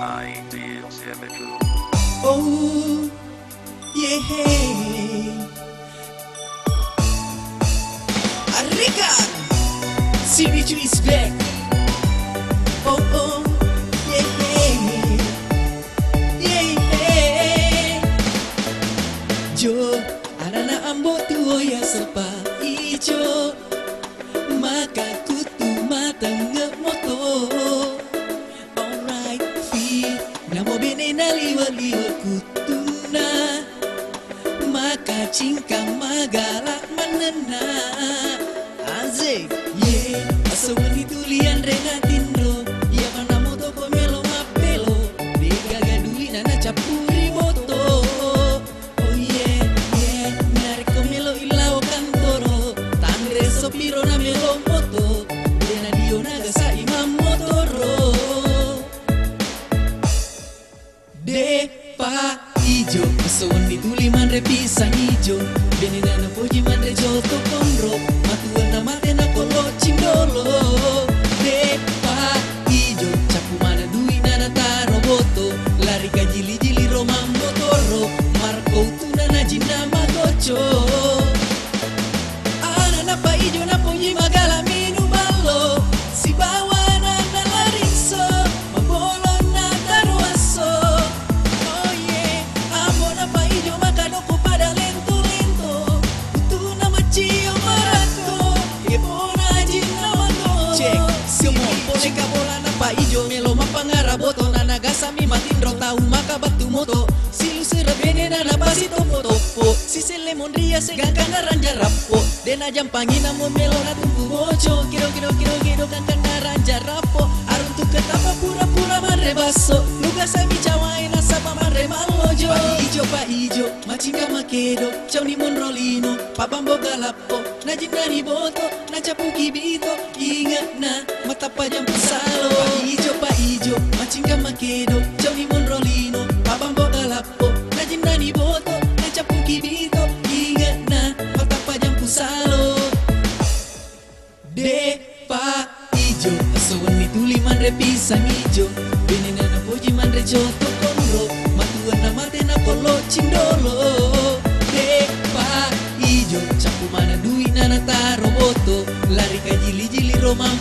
I feel symmetry. Oh, yeah. Arigan, CB2 is back. Oh, oh, yeah. Yeah. Jo, anak-anak ambo tuo ya sepa ijo. Maka kutu mata ngemoto. Alright, fi namo bene na liwat-liwat kutuna. Maka cingkang magala manena. Azik, yeah. Asawan itulian renatindro. Ya mana moto komelo mapelo. Degaga dui nana capuri moto. Oh yeah, yeah. Narik komelo ilaw kantoro. Tangre sopiro na melo moto. Dena dio naga sa imam motoro. De pa ijo. Asawan ituli manre pisang ijo. Bene nana poji manre joto konro. Matuan na mate na kolo cindolo. De pa ijo. Capu mana dui nana taro boto. Lari ka jili-jili romang motoro. Marco tuna na jina magocho. Ana na pa ijo na poji magala minu balo. Si bawa na larinso. Mabolo na taruaso. Oh yeah. Amo na pa ijo makadoko pada lento-lento. Utu na macio marato. Ebona jina wato. Cek, semua boleh ka bola na pa ijo. Melo mapangara boto na nagasami matindro tau maka batu moto. Silu serabene na napasi topo-topo. Si selemon ria segangkan naranja rapo. Dena jampangina mo melo na tunggu bojo. Kiro kangkang naranja rapo. Arun tu ketapa pura-pura manre baso. Luga sami cawai na sama manre malojo. Pa ijo, machinga makedo. Ciao ni monrolino, papambo galapo. Na jinani boto, na capu kibito. Ingat na, mata pajam pesalo. Pa ijo, machinga makedo. Ciao ni monrolino, papambo galapo. Na jinani boto, na capu kibito. Ingat na, mata pajam pesalo. De pa ijo, asawan ituli manre pisang ijo. Bene nana poji manre joto konro. Matuan na mate na kolo cindolo. De pa ijo, capu mana dui nana taro boto. Lari ka jili-jili romang